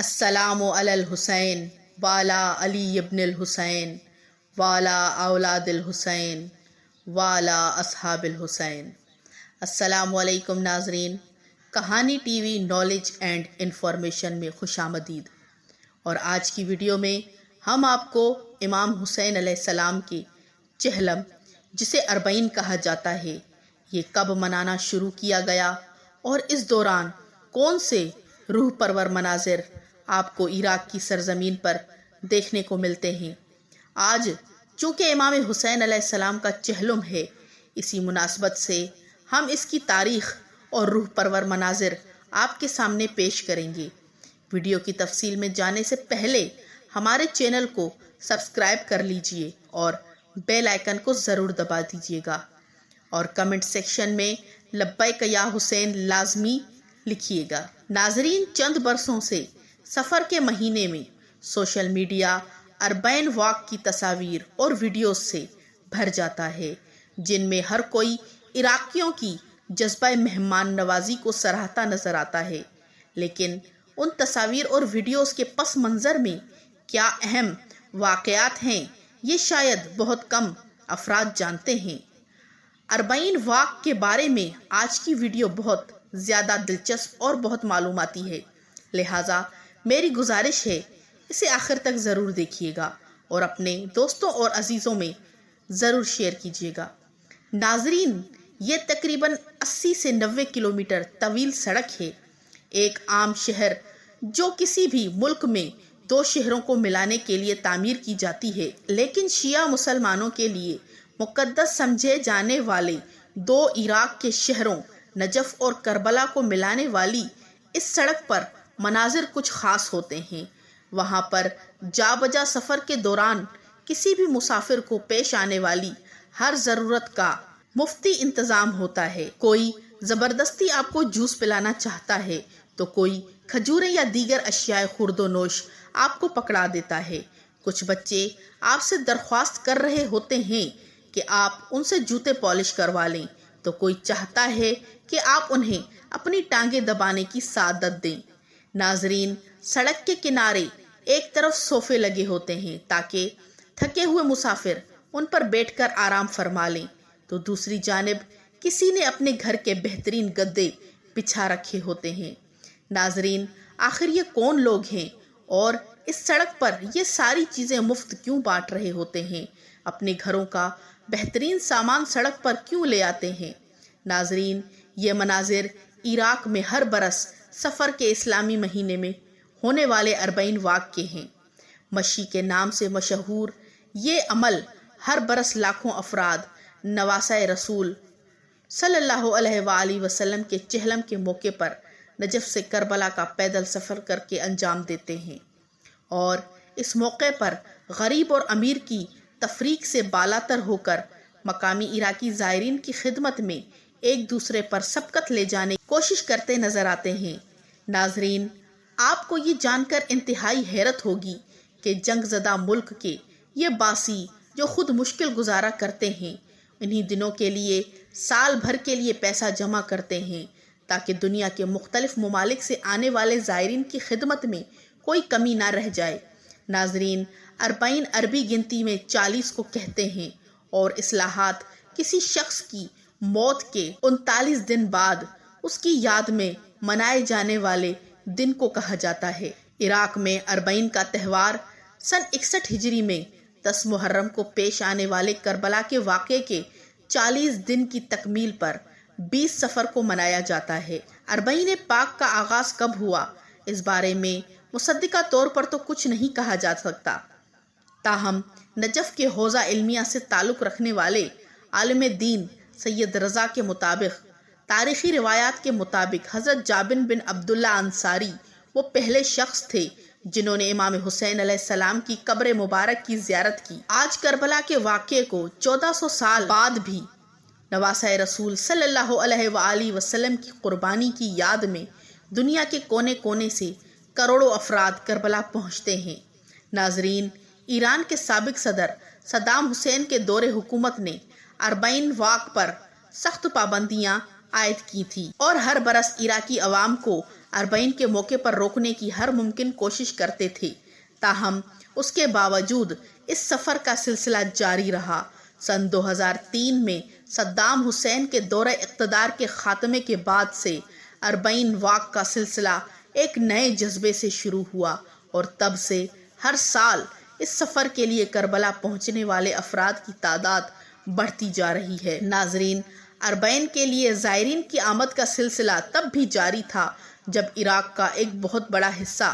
السلام علی الحسین والا علی ابن الحسین والا اولاد الحسین والا اصحاب الحسین۔ السلام علیکم ناظرین، کہانی T V knowledge and information میں خوش آمدید۔ اور آج کی ویڈیو میں ہم آپ کو امام حسین علیہ السلام کی چہلم، جسے اربعین کہا جاتا ہے، یہ کب منانا شروع کیا گیا اور اس دوران کون سے روح پرور مناظر آپ کو عراق کی سرزمین پر دیکھنے کو ملتے ہیں۔ آج چونکہ امام حسین علیہ السلام کا چہلم ہے، اسی مناسبت سے ہم اس کی تاریخ اور روح پرور مناظر آپ کے سامنے پیش کریں گے۔ ویڈیو کی تفصیل میں جانے سے پہلے ہمارے چینل کو سبسکرائب کر لیجئے اور بیل آئیکن کو ضرور دبا دیجئے گا، اور کمنٹ سیکشن میں لبیک یا حسین لازمی لکھیے گا۔ ناظرین، چند برسوں سے سفر کے مہینے میں سوشل میڈیا اربعین واق کی تصاویر اور ویڈیوز سے بھر جاتا ہے، جن میں ہر کوئی عراقیوں کی جذبہ مہمان نوازی کو سراہتا نظر آتا ہے، لیکن ان تصاویر اور ویڈیوز کے پس منظر میں کیا اہم واقعات ہیں، یہ شاید بہت کم افراد جانتے ہیں۔ اربعین واق کے بارے میں آج کی ویڈیو بہت زیادہ دلچسپ اور بہت معلوماتی ہے، لہٰذا میری گزارش ہے اسے آخر تک ضرور دیکھیے گا اور اپنے دوستوں اور عزیزوں میں ضرور شیئر کیجیے گا۔ ناظرین، یہ تقریباً 80 سے 90 کلومیٹر طویل سڑک ہے، ایک عام شہر جو کسی بھی ملک میں دو شہروں کو ملانے کے لیے تعمیر کی جاتی ہے، لیکن شیعہ مسلمانوں کے لیے مقدس سمجھے جانے والے دو عراق کے شہروں نجف اور کربلا کو ملانے والی اس سڑک پر مناظر کچھ خاص ہوتے ہیں۔ وہاں پر جا بجا سفر کے دوران کسی بھی مسافر کو پیش آنے والی ہر ضرورت کا مفتی انتظام ہوتا ہے۔ کوئی زبردستی آپ کو جوس پلانا چاہتا ہے تو کوئی کھجوریں یا دیگر اشیاء خورد و نوش آپ کو پکڑا دیتا ہے۔ کچھ بچے آپ سے درخواست کر رہے ہوتے ہیں کہ آپ ان سے جوتے پالش کروا لیں، تو کوئی چاہتا ہے کہ آپ انہیں اپنی ٹانگیں دبانے کی سعادت دیں۔ ناظرین، سڑک کے کنارے ایک طرف صوفے لگے ہوتے ہیں تاکہ تھکے ہوئے مسافر ان پر بیٹھ کر آرام فرما لیں، تو دوسری جانب کسی نے اپنے گھر کے بہترین گدے بچھا رکھے ہوتے ہیں۔ ناظرین، آخر یہ کون لوگ ہیں اور اس سڑک پر یہ ساری چیزیں مفت کیوں بانٹ رہے ہوتے ہیں؟ اپنے گھروں کا بہترین سامان سڑک پر کیوں لے آتے ہیں؟ ناظرین، یہ مناظر عراق میں ہر برس سفر کے اسلامی مہینے میں ہونے والے اربعین واق کے ہیں۔ مشی کے نام سے مشہور یہ عمل ہر برس لاکھوں افراد نواسۂ رسول صلی اللہ علیہ وآلہ وسلم کے چہلم کے موقع پر نجف سے کربلا کا پیدل سفر کر کے انجام دیتے ہیں، اور اس موقع پر غریب اور امیر کی تفریق سے بالاتر ہو کر مقامی عراقی زائرین کی خدمت میں ایک دوسرے پر سبقت لے جانے کی کوشش کرتے نظر آتے ہیں۔ ناظرین، آپ کو یہ جان کر انتہائی حیرت ہوگی کہ جنگ زدہ ملک کے یہ باسی جو خود مشکل گزارا کرتے ہیں، انہی دنوں کے لیے سال بھر کے لیے پیسہ جمع کرتے ہیں تاکہ دنیا کے مختلف ممالک سے آنے والے زائرین کی خدمت میں کوئی کمی نہ رہ جائے۔ ناظرین، اربعین عربی گنتی میں 40 کو کہتے ہیں، اور اصلاحات کسی شخص کی موت کے 39 دن بعد اس کی یاد میں منائے جانے والے دن کو کہا جاتا ہے۔ عراق میں اربعین کا تہوار سن 61 ہجری میں 10 محرم کو پیش آنے والے کربلا کے واقعے کے 40 دن کی تکمیل پر 20 صفر کو منایا جاتا ہے۔ اربعین پاک کا آغاز کب ہوا، اس بارے میں مصدقہ طور پر تو کچھ نہیں کہا جا سکتا، تاہم نجف کے حوزہ علمیہ سے تعلق رکھنے والے عالم دین سید رضا کے مطابق، تاریخی روایات کے مطابق حضرت جابر بن عبداللہ انصاری وہ پہلے شخص تھے جنہوں نے امام حسین علیہ السلام کی قبر مبارک کی زیارت کی۔ آج کربلا کے واقعے کو 1400 سال بعد بھی نواسۂ رسول صلی اللہ علیہ وآلہ وسلم کی قربانی کی یاد میں دنیا کے کونے کونے سے کروڑوں افراد کربلا پہنچتے ہیں۔ ناظرین، ایران کے سابق صدر صدام حسین کے دور حکومت نے اربعین واق پر سخت پابندیاں عائد کی تھی، اور ہر برس عراقی عوام کو अरबईन के मौके पर रोकने की हर मुमकिन कोशिश करते थे। ताहम उसके बावजूद इस सफ़र का सिलसिला जारी रहा। सन 2003 में सद्दाम हुसैन के दौरे इक़्तिदार के ख़ात्मे के बाद से अरबईन वाक़ का सिलसिला एक नए जज्बे से शुरू हुआ और तब से हर साल इस सफ़र के लिए करबला पहुंचने वाले अफराद की तादाद बढ़ती जा रही है। नाजरीन, अरबईन के लिए ज़ायरीन की आमद का सिलसिला तब भी जारी था जब इराक़ का एक बहुत बड़ा हिस्सा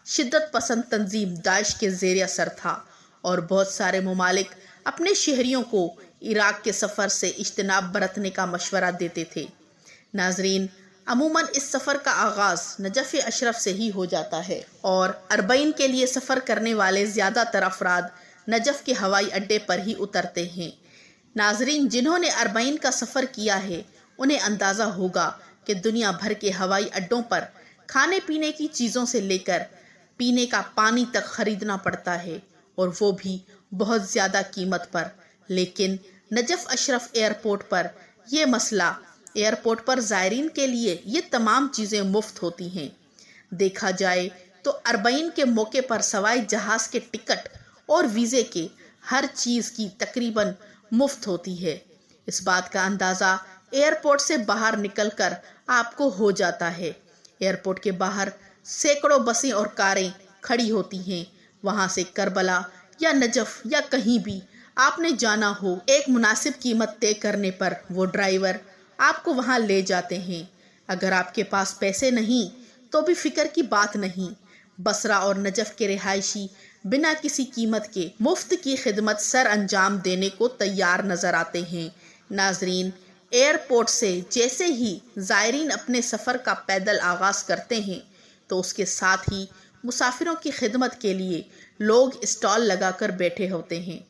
शिद्दत पसंद तंजीम दाइश के ज़ेर असर था और बहुत सारे ममालिक अपने शहरियों को इराक़ के सफ़र से इज्तनाब बरतने का मशवरा देते थे। नाजरीन, अमूमन इस सफ़र का आगाज़ नजफ़ अशरफ से ही हो जाता है और अरबईन के लिए सफ़र करने वाले ज़्यादातर अफराद नजफ़ के हवाई अड्डे पर ही उतरते हैं। नाजरीन, जिन्होंने अरबईन का सफ़र किया है उन्हें अंदाज़ा होगा कि दुनिया भर के हवाई अड्डों पर खाने पीने की चीज़ों से लेकर पीने का पानी तक ख़रीदना पड़ता है और वो भी बहुत ज़्यादा कीमत पर। लेकिन नजफ़ अशरफ एयरपोर्ट पर यह मसला, एयरपोर्ट पर ज़ायरीन के लिए ये तमाम चीज़ें मुफ्त होती हैं। देखा जाए तो अरबईन के मौके पर सवाई जहाज़ के टिकट और वीज़े के हर चीज़ की तकरीबन मुफ्त होती है। इस बात का अंदाज़ा एयरपोर्ट से बाहर निकलकर आपको हो जाता है। एयरपोर्ट के बाहर सैकड़ों बसें और कारें खड़ी होती हैं। वहाँ से करबला या नजफ़ या कहीं भी आपने जाना हो, एक मुनासिब कीमत तय करने पर वो ड्राइवर आपको वहाँ ले जाते हैं। अगर आपके पास पैसे नहीं तो भी फ़िक्र की बात नहीं। बसरा और नजफ़ के रिहायशी बिना किसी कीमत के मुफ्त की खिदमत सर अंजाम देने को तैयार नज़र आते हैं। नाजरीन, एयरपोर्ट से जैसे ही ज़ायरीन अपने सफ़र का पैदल आगाज़ करते हैं तो उसके साथ ही मुसाफिरों की खिदमत के लिए लोग स्टॉल लगाकर बैठे होते हैं।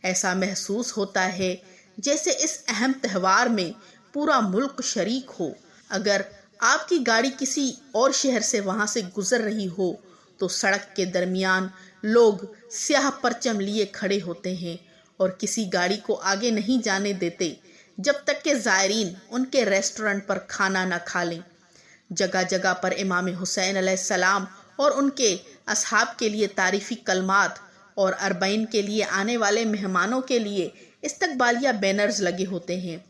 ऐसा महसूस होता है जैसे इस अहम त्यौहार में पूरा मुल्क शरीक हो। अगर आपकी गाड़ी किसी और शहर से वहाँ से गुज़र रही हो तो सड़क के दरमियान लोग स्याह परचम लिए खड़े होते हैं और किसी गाड़ी को आगे नहीं जाने देते जब तक कि ज़ायरीन उनके रेस्टोरेंट पर खाना न खा लें। जगह जगह पर इमाम हुसैन अलैहिस्सलाम और उनके असहाब के लिए तारीफ़ी कलमात और अरबईन के लिए आने वाले मेहमानों के लिए इस्तकबालिया बैनर्स लगे होते हैं।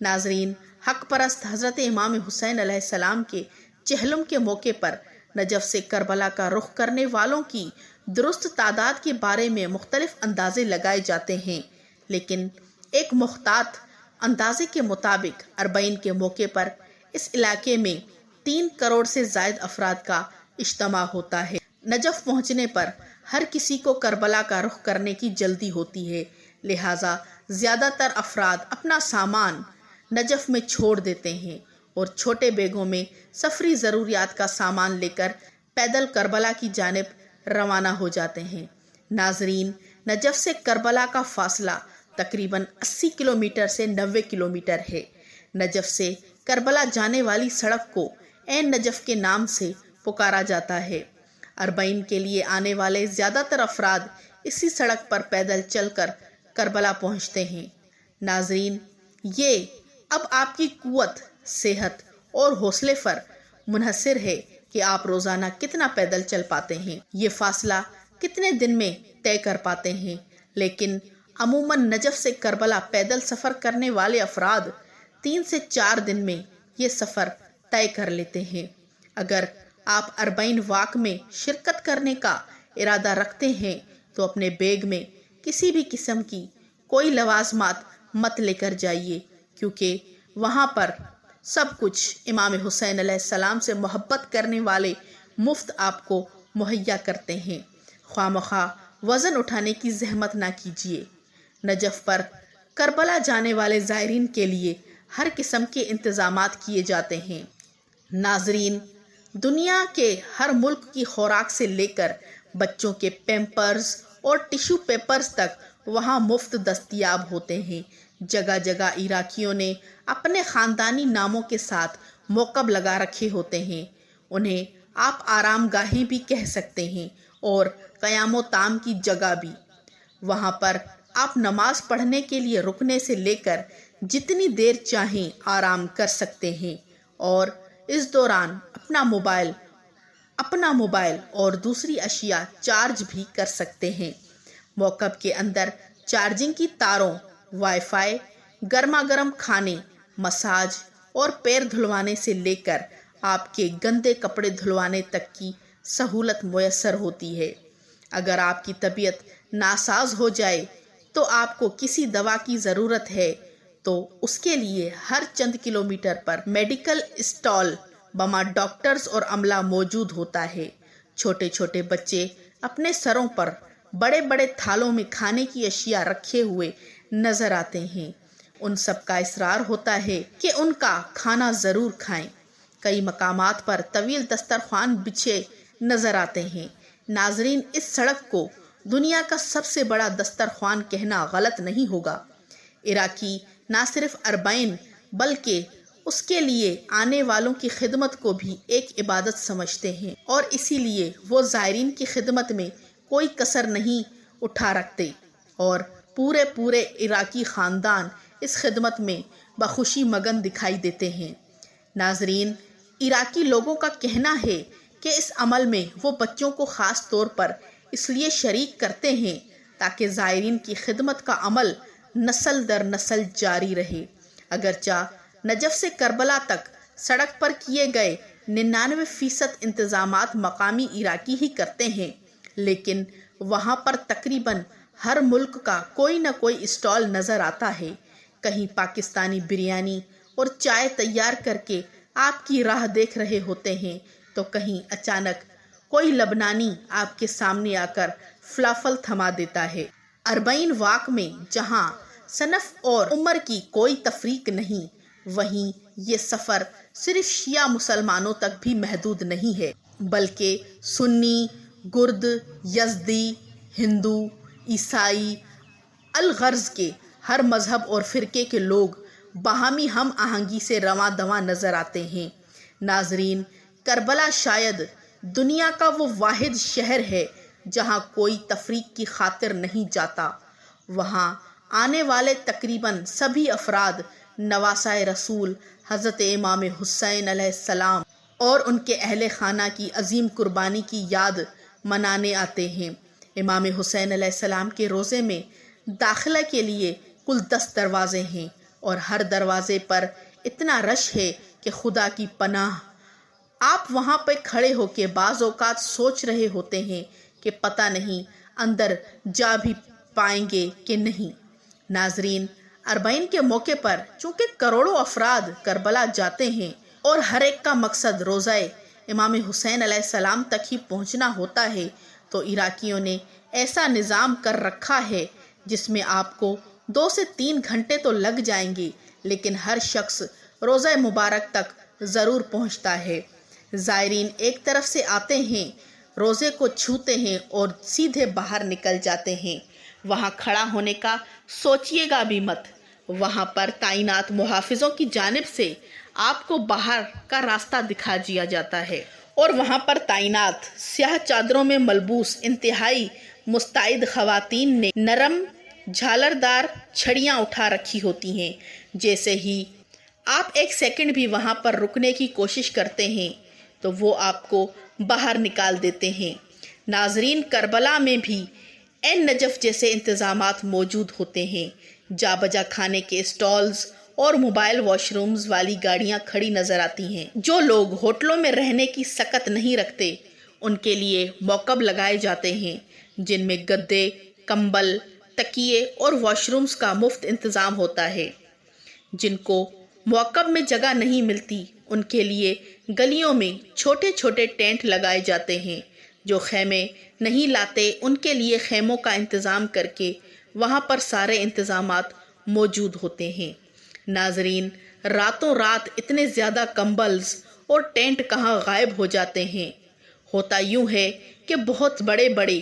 नाजरीन, हक परस्त हज़रत इमाम हुसैन अलैहिस्सलाम के चहलम के मौके पर नजफ़ से करबला का रुख करने वालों की दुरुस्त तादाद के बारे में मुख्तलिफ अंदाज़े लगाए जाते हैं, लेकिन एक मुख्तात अंदाज़े के मुताबिक अरबईन के मौके पर इस इलाके में 3 करोड़ से ज़ायद अफराद का इज्तिमा होता है। नजफ़ पहुँचने पर हर किसी को करबला का रुख करने की जल्दी होती है, लिहाजा ज़्यादातर अफराद अपना सामान नजफ़ में छोड़ देते हैं और छोटे बैगों में सफरी ज़रूरियात का सामान लेकर पैदल करबला की जानिब रवाना हो जाते हैं। नाजरीन, नजफ़ से करबला का फासला तकरीबन 80 किलोमीटर से 90 किलोमीटर है। नजफ़ से करबला जाने वाली सड़क को ऐन नजफ़ के नाम से पुकारा जाता है। अरबईन के लिए आने वाले ज़्यादातर अफराद इसी सड़क पर पैदल चलकर करबला पहुंचते हैं। नाजरीन, ये अब आपकी कुव्वत, सेहत और हौसले पर मुनहसर है कि आप रोज़ाना कितना पैदल चल पाते हैं, ये फासला कितने दिन में तय कर पाते हैं। लेकिन अमूमन नजफ़ से करबला पैदल सफ़र करने वाले अफराद 3 से 4 दिन में ये सफ़र तय कर लेते हैं। अगर आप अरबईन वाक़ में शिरकत करने का इरादा रखते हैं तो अपने बैग में किसी भी किस्म की कोई लवाज़मात मत लेकर जाइए, क्योंकि वहाँ पर सब कुछ इमाम हुसैन अलैहिस्सलाम से मोहब्बत करने वाले मुफ्त आपको मुहैया करते हैं। ख्वामखा वज़न उठाने की जहमत ना कीजिए। नजफ़ पर करबला जाने वाले ज़ायरीन के लिए हर किस्म के इंतज़ामात किए जाते हैं। नाजरीन, दुनिया के हर मुल्क की खुराक से लेकर बच्चों के पैम्पर्स और टिश्यू पेपर्स तक वहाँ मुफ्त दस्तयाब होते हैं। जगह जगह इराकियों ने अपने ख़ानदानी नामों के साथ मौक़ब लगा रखे होते हैं। उन्हें आप आराम गाहें भी कह सकते हैं और क़याम ताम की जगह भी। वहाँ पर आप नमाज पढ़ने के लिए रुकने से लेकर जितनी देर चाहें आराम कर सकते हैं और इस दौरान अपना मोबाइल और दूसरी अशिया चार्ज भी कर सकते हैं। मौकब के अंदर चार्जिंग की तारों, वाईफाई, गर्मा गर्म खाने, मसाज और पैर धुलवाने से लेकर आपके गंदे कपड़े धुलवाने तक की सहूलत मुयस्सर होती है। अगर आपकी तबीयत नासाज हो जाए तो आपको किसी दवा की ज़रूरत है तो उसके लिए हर चंद किलोमीटर पर मेडिकल स्टॉल बमा डॉक्टर्स और अमला मौजूद होता है। छोटे छोटे बच्चे अपने सरों पर बड़े बड़े थालों में खाने की अशिया रखे हुए नजर आते हैं। उन सब का इसरार होता है कि उनका खाना ज़रूर खाएं। कई मकामात पर तवील दस्तरखान बिछे नजर आते हैं। नाजरीन, इस सड़क को दुनिया का सबसे बड़ा दस्तरखान कहना गलत नहीं होगा। इराकी ना सिर्फ अरबाइन बल्कि उसके लिए आने वालों की खिदमत को भी एक इबादत समझते हैं और इसीलिए वो ज़ायरीन की खिदमत में कोई कसर नहीं उठा रखते और पूरे इराकी ख़ानदान इस खिदमत में बखुशी मगन दिखाई देते हैं। नाजरीन, इराकी लोगों का कहना है कि इस अमल में वो बच्चों को ख़ास तौर पर इसलिए शरीक करते हैं ताकि ज़ायरीन की खिदमत का अमल नस्ल दर नस्ल जारी रहे। अगरचा नजफ से करबला तक सड़क पर किए गए 99% इंतज़ामात मकामी इराकी ही करते हैं, लेकिन वहाँ पर तकरीबन हर मुल्क का कोई न कोई स्टॉल नज़र आता है। कहीं पाकिस्तानी बिरयानी और चाय तैयार करके आपकी राह देख रहे होते हैं तो कहीं अचानक कोई लबनानी आपके सामने आकर फलाफल थमा देता है। अरबाइन वाक में जहाँ सनफ और उम्र की कोई तफरीक नहीं, वहीं ये सफ़र सिर्फ शिया मुसलमानों तक भी महदूद नहीं है, बल्कि सुन्नी, गुर्द, यज़दी, हिंदू, ईसाई, अलगर्ज के हर मज़हब और फ़िरके के लोग बाहमी हम आहंगी से रवां दवां नज़र आते हैं। नाजरीन, करबला शायद दुनिया का वो वाहिद शहर है जहाँ कोई तफरीक की खातिर नहीं जाता। वहाँ आने वाले तकरीबन सभी अफराद नवासाए रसूल हज़रत इमाम हुसैन अलैहिस्सलाम और उनके अहले खाना की अजीम कुर्बानी की याद मनाने आते हैं। इमाम हुसैन अलैहिस्सलाम के रोज़े में दाखिला के लिए कुल 10 दरवाज़े हैं और हर दरवाज़े पर इतना रश है कि खुदा की पनाह। आप वहाँ पर खड़े होकर बाज़ औक़ात सोच रहे होते हैं कि पता नहीं अंदर जा भी पाएंगे कि नहीं। नाजरीन, अरबाइन के मौके पर चूँकि करोड़ों अफराद करबला जाते हैं और हर एक का मकसद रोज़ाए इमाम हुसैन अलैहिस्सलाम तक ही पहुँचना होता है, तो इराकियों ने ऐसा निज़ाम कर रखा है जिसमें आपको 2 से 3 घंटे तो लग जाएंगे, लेकिन हर शख्स रोज़ा मुबारक तक ज़रूर पहुँचता है। ज़ायरीन एक तरफ से आते हैं, रोज़े को छूते हैं और सीधे बाहर निकल जाते हैं। वहाँ खड़ा होने का सोचिएगा भी मत। वहाँ पर तैनात मुहाफिजों की जानिब से आपको बाहर का रास्ता दिखा दिया जाता है और वहाँ पर तैनात स्याह चादरों में मलबूस इंतहाई मुस्तैद ख़वातीन ने नरम झालरदार छड़ियाँ उठा रखी होती हैं। जैसे ही आप 1 सेकंड भी वहाँ पर रुकने की कोशिश करते हैं तो वो आपको बाहर निकाल देते हैं। नाजरीन, करबला में भी एन नजफ जैसे इंतज़ामात मौजूद होते हैं। जा बजा खाने के स्टॉल्स और मोबाइल वॉशरूम्स वाली गाड़ियां खड़ी नज़र आती हैं। जो लोग होटलों में रहने की सकत नहीं रखते उनके लिए मौकब लगाए जाते हैं, जिनमें गद्दे, कंबल, तकिए और वॉशरूम्स का मुफ्त इंतज़ाम होता है। जिनको मौकब में जगह नहीं मिलती उनके लिए गलियों में छोटे छोटे टेंट लगाए जाते हैं। जो खैमे नहीं लाते उनके लिए खैमों का इंतज़ाम करके वहाँ पर सारे इंतज़ामात मौजूद होते हैं। नाजरीन, रातों रात इतने ज़्यादा कंबल्स और टेंट कहाँ गायब हो जाते हैं। होता यूँ है कि बहुत बड़े बड़े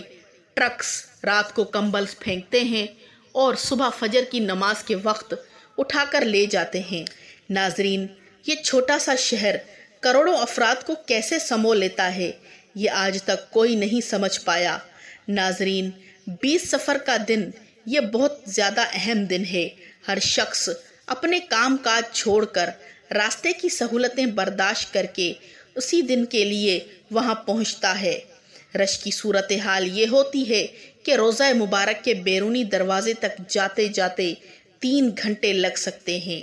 ट्रक्स रात को कंबल्स फेंकते हैं और सुबह फजर की नमाज के वक्त उठाकर ले जाते हैं। नाजरीन, ये छोटा सा शहर करोड़ों अफराद को कैसे समो लेता है, ये आज तक कोई नहीं समझ पाया। नाजरीन, 20 सफ़र का दिन ये बहुत ज़्यादा अहम दिन है। हर शख्स अपने काम काज छोड़कर راستے کی سہولتیں برداشت کر کے اسی دن کے لیے وہاں پہنچتا ہے۔ رش کی صورتحال یہ ہوتی ہے کہ روضہ مبارک کے بیرونی دروازے تک جاتے جاتے 3 گھنٹے لگ سکتے ہیں۔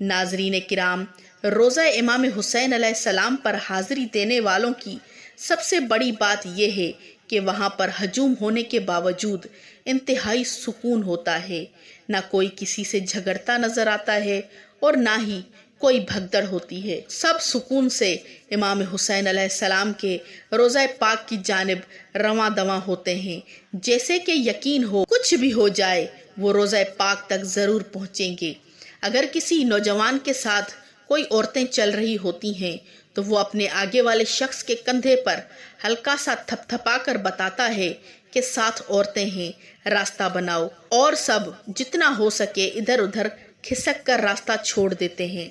ناظرین کرام، روضہ امام حسین علیہ السلام پر حاضری دینے والوں کی سب سے بڑی بات یہ ہے کہ وہاں پر ہجوم ہونے کے باوجود انتہائی سکون ہوتا ہے۔ نہ کوئی کسی سے جھگڑتا نظر آتا ہے اور نہ ہی کوئی بھگدڑ ہوتی ہے۔ سب سکون سے امام حسین علیہ السلام کے روضہ پاک کی جانب رواں دواں ہوتے ہیں، جیسے کہ یقین ہو کچھ بھی ہو جائے وہ روضہ پاک تک ضرور پہنچیں گے۔ اگر کسی نوجوان کے ساتھ کوئی عورتیں چل رہی ہوتی ہیں تو وہ اپنے آگے والے شخص کے کندھے پر ہلکا سا تھپ تھپا کر بتاتا ہے کہ 7 عورتیں ہیں، راستہ بناؤ، اور سب جتنا ہو سکے ادھر ادھر کھسک کر راستہ چھوڑ دیتے ہیں۔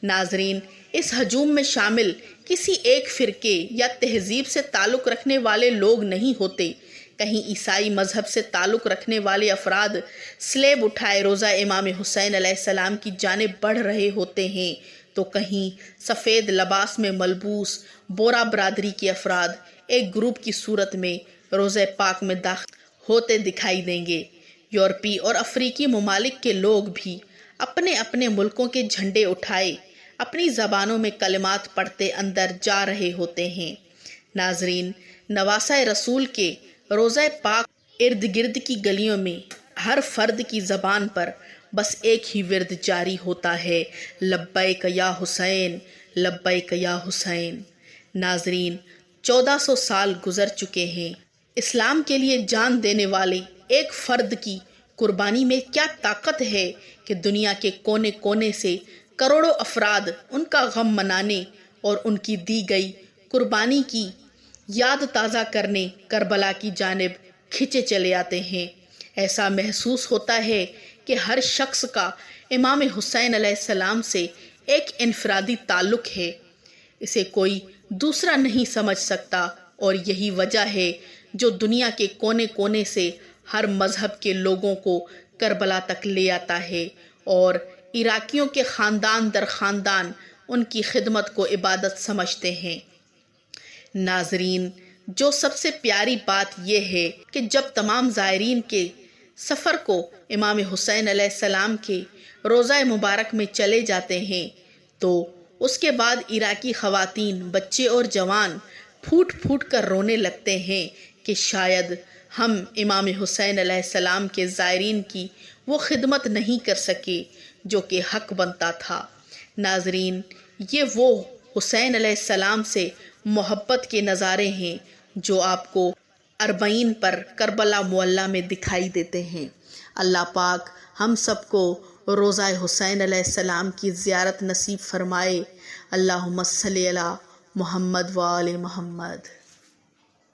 ناظرین، اس ہجوم میں شامل کسی ایک فرقے یا تہذیب سے تعلق رکھنے والے لوگ نہیں ہوتے۔ کہیں عیسائی مذہب سے تعلق رکھنے والے افراد سلیب اٹھائے روضہ امام حسین علیہ السلام کی جانب بڑھ رہے ہوتے ہیں تو کہیں سفید لباس میں ملبوس بورا برادری کے افراد ایک گروپ کی صورت میں روضہ پاک میں داخل ہوتے دکھائی دیں گے۔ یورپی اور افریقی ممالک کے لوگ بھی اپنے اپنے ملکوں کے جھنڈے اٹھائے اپنی زبانوں میں کلمات پڑھتے اندر جا رہے ہوتے ہیں۔ ناظرین، نواسہ رسول کے روضہ پاک ارد گرد کی گلیوں میں ہر فرد کی زبان پر بس ایک ہی ورد جاری ہوتا ہے، لبیک یا حسین، لبیک یا حسین۔ ناظرین، 1400 سال گزر چکے ہیں۔ اسلام کے لیے جان دینے والے ایک فرد کی قربانی میں کیا طاقت ہے کہ دنیا کے کونے کونے سے کروڑوں افراد ان کا غم منانے اور ان کی دی گئی قربانی کی یاد تازہ کرنے کربلا کی جانب کھنچے چلے آتے ہیں۔ ایسا محسوس ہوتا ہے کہ ہر شخص کا امام حسین علیہ السلام سے ایک انفرادی تعلق ہے، اسے کوئی دوسرا نہیں سمجھ سکتا، اور یہی وجہ ہے جو دنیا کے کونے کونے سے ہر مذہب کے لوگوں کو کربلا تک لے آتا ہے، اور عراقیوں کے خاندان در خاندان ان کی خدمت کو عبادت سمجھتے ہیں۔ ناظرین، جو سب سے پیاری بات یہ ہے کہ جب تمام زائرین کے سفر کو امام حسین علیہ السلام کے روضہ مبارک میں چلے جاتے ہیں تو اس کے بعد عراقی خواتین، بچے اور جوان پھوٹ پھوٹ کر رونے لگتے ہیں کہ شاید ہم امام حسین علیہ السلام کے زائرین کی وہ خدمت نہیں کر سکے جو کہ حق بنتا تھا۔ ناظرین، یہ وہ حسین علیہ السلام سے محبت کے نظارے ہیں جو آپ کو اربعین پر کربلا معلیٰ میں دکھائی دیتے ہیں۔ اللہ پاک ہم سب کو روضہ حسین علیہ السلام کی زیارت نصیب فرمائے۔ اللہم صلی علی محمد و آل محمد۔